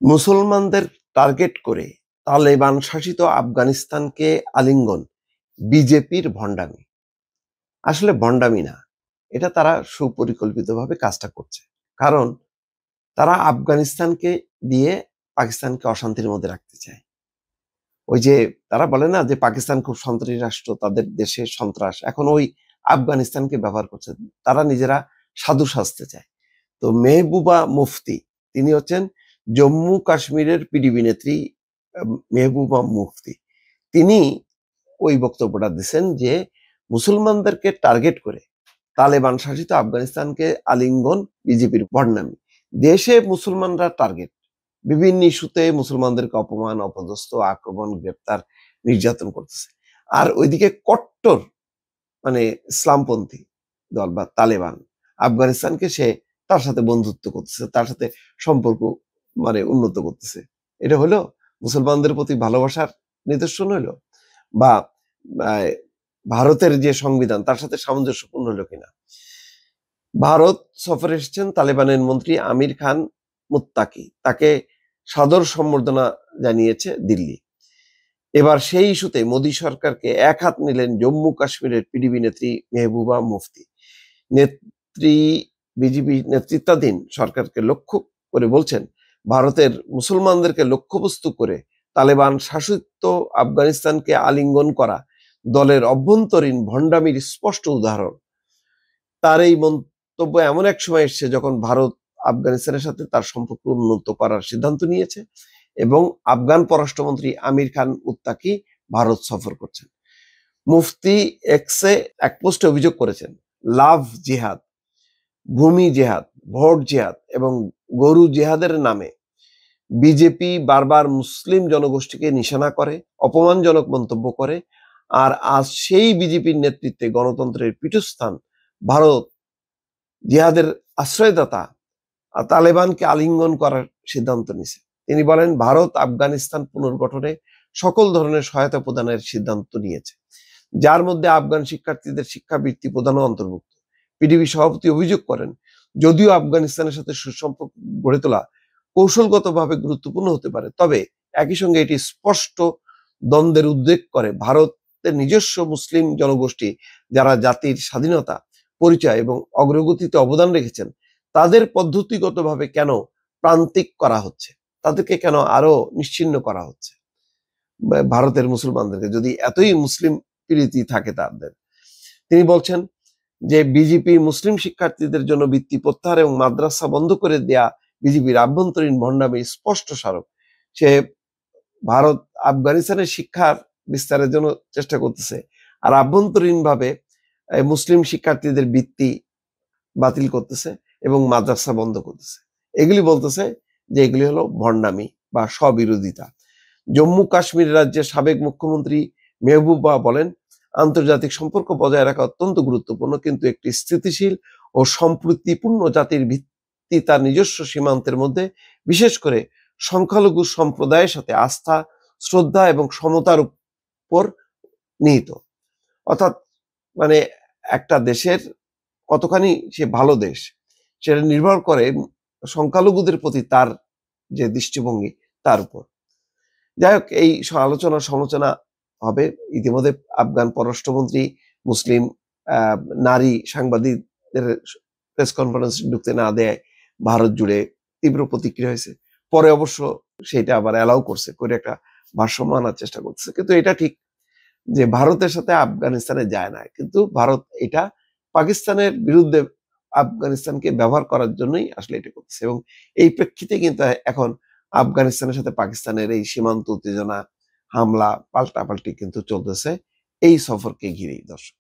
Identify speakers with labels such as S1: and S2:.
S1: মুসলমানদের টার্গেট করে তালেবান শাসিত আফগানিস্তানকে আলিঙ্গন বিজেপির ভণ্ডামি। আসলে ভণ্ডামি না, এটা তারা সুপরিকল্পিতভাবে কাজটা করছে। কারণ তারা আফগানিস্তানকে দিয়ে পাকিস্তানকে অশান্তির মধ্যে রাখতে চায়। ওই যে তারা বলে না যে পাকিস্তান খুব সন্ত্রাসী রাষ্ট্র, তাদের দেশে সন্ত্রাস, এখন ওই আফগানিস্তানকে ব্যবহার করছে। তারা নিজেরা সাধু সাজতে চায়। তো মেহবুবা মুফতি, তিনি হচ্ছেন জম্মু কাশ্মীরের পিডিপি নেত্রী মেহবুবা মুফতি। তিনি ওই বক্তব্যটা দিচ্ছেন যে মুসলমানদেরকে টার্গেট করে তালেবান শাসিত আফগানিস্তানকে আলিঙ্গন বিজেপির ভণ্ডামি। দেশে মুসলমানরা টার্গেট, বিভিন্ন ইস্যুতে মুসলমানদেরকে অপমান, অপদস্থ, আক্রমণ, গ্রেপ্তার, নির্যাতন করতেছে। আর ওইদিকে কট্টর মানে ইসলামপন্থী দল বা তালেবান আফগানিস্তানকে সে তার সাথে বন্ধুত্ব করতেছে, তার সাথে সম্পর্ক উন্নত করতেছে। এটা হলো মুসলমানদের প্রতি ভালোবাসার নিদর্শন হইলো, বা ভারতের যে সংবিধান তার সাথে সামঞ্জস্যপূর্ণ হলো কিনা। ভারত সফরে এসেছেন তালেবানের মন্ত্রী আমির খান মুত্তাকি, তাকে সাদর সম্বর্ধনা জানিয়েছে দিল্লি। এবার সেই ইস্যুতে মোদী সরকারকে এক হাত নিলেন জম্মু কাশ্মীরের পিডিপি নেত্রী মেহবুবা মুফতি। নেত্রী বিজেপি নেতৃত্বাধীন সরকারকে লক্ষ্য করে বলছেন, ভারতের মুসলমানদেরকে লক্ষ্যবস্তু করে তালেবান শাসিত আফগানিস্তানকে আলিঙ্গন করা দলের অভ্যন্তরীণ ভণ্ডামির স্পষ্ট উদাহরণ। তার এই মন্তব্য এমন এক সময় এসছে যখন ভারত আফগানিস্তানের সাথে তার সম্পর্ক উন্নত করার সিদ্ধান্ত নিয়েছে এবং আফগান পররাষ্ট্রমন্ত্রী আমির খান মুত্তাকি ভারত সফর করছেন। মুফতি এক্সে এক পোস্টে অভিযোগ করেছেন, লাভ জিহাদ, ভূমি জেহাদ, ভোট জেহাদ এবং গরু জেহাদের নামে বিজেপি বারবার মুসলিম জনগোষ্ঠীকে নিশানা করে, অপমানজনক মন্তব্য করে। আর আজ সেই বিজেপির নেতৃত্বে গণতন্ত্রের পীঠস্থান ভারত জিহাদের আশ্রয়দাতা তালেবানকে আলিঙ্গন করার সিদ্ধান্ত নিছে। তিনি বলেন, ভারত আফগানিস্তান পুনর্গঠনে সকল ধরনের সহায়তা প্রদানের সিদ্ধান্ত নিয়েছে, যার মধ্যে আফগান শিক্ষার্থীদের শিক্ষাবৃত্তি প্রদানও অন্তর্ভুক্ত। পিডিপি সভাপতি অভিযোগ করেন, যদিও আফগানিস্তানের সাথে সুসম্পর্ক গড়ে তোলা কৌশলগতভাবে গুরুত্বপূর্ণ হতে পারে, তবে একই সঙ্গে এটি স্পষ্ট দ্বন্দ্বের উদ্বেগ করে ভারতের নিজস্ব মুসলিম জনগোষ্ঠী যারা জাতির স্বাধীনতা, পরিচয় এবং অগ্রগতিতে অবদান রেখেছেন, তাদের পদ্ধতিগতভাবে কেন প্রান্তিক করা হচ্ছে, তাদেরকে কেন আরো নিশ্চিহ্ন করা হচ্ছে। ভারতের মুসলমানদেরকে যদি এতই মুসলিম প্রীতি থাকে তাদের, তিনি বলছেন যে বিজেপি মুসলিম শিক্ষার্থীদের জন্য বৃত্তি প্রত্যাহার এবং মাদ্রাসা বন্ধ করে দেয়া বিজেপির আভ্যন্তরীণ ভণ্ডামি স্পষ্ট স্মারক। সে ভারত আফগানিস্তানের শিক্ষার বিস্তারের জন্য চেষ্টা করতেছে, আর আভ্যন্তরীণ ভাবে মুসলিম শিক্ষার্থীদের বৃত্তি বাতিল করতেছে এবং মাদ্রাসা বন্ধ করতেছে। এগুলি বলতেছে যে এগুলি হলো ভণ্ডামি বা স্ববিরোধিতা। জম্মু কাশ্মীর রাজ্যের সাবেক মুখ্যমন্ত্রী মেহবুবা বলেন, আন্তর্জাতিক সম্পর্ক বজায় রাখা অত্যন্ত গুরুত্বপূর্ণ, কিন্তু একটি স্থিতিশীল ও সম্প্রীতিপূর্ণ জাতির ভিত্তি তার নিজস্ব সীমান্তের মধ্যে, বিশেষ করে সংখ্যালঘু সম্প্রদায়ের সাথে আস্থা, শ্রদ্ধা এবং সমতার উপর নিহিত। অর্থাৎ একটা দেশের কতখানি সে ভালো দেশ সেটা নির্ভর করে সংখ্যালঘুদের প্রতি তার যে দৃষ্টিভঙ্গি তার উপর। যাই হোক, এই আলোচনা সমালোচনা হবে। ইতিমধ্যে আফগান পররাষ্ট্রমন্ত্রী মুসলিম নারী সাংবাদিকদের প্রেস কনফারেন্স ঢুকতে না দেয় ভারত জুড়ে তীব্র প্রতিক্রিয়া হয়েছে। পরে অবশ্য সেটা আবার অ্যালাউ করছে, করে একটা ভারসাম্য আনার চেষ্টা করতেছে। কিন্তু এটা ঠিক যে ভারতের সাথে আফগানিস্তানে যায় না, কিন্তু ভারত এটা পাকিস্তানের বিরুদ্ধে আফগানিস্তানকে ব্যবহার করার জন্যই আসলে এটা করতেছে। এবং এই প্রেক্ষিতে কিন্তু এখন আফগানিস্তানের সাথে পাকিস্তানের এই সীমান্ত উত্তেজনা, হামলা, পাল্টাপাল্টি কিন্তু চলতেছে এই সফরকে ঘিরেই। দর্শক।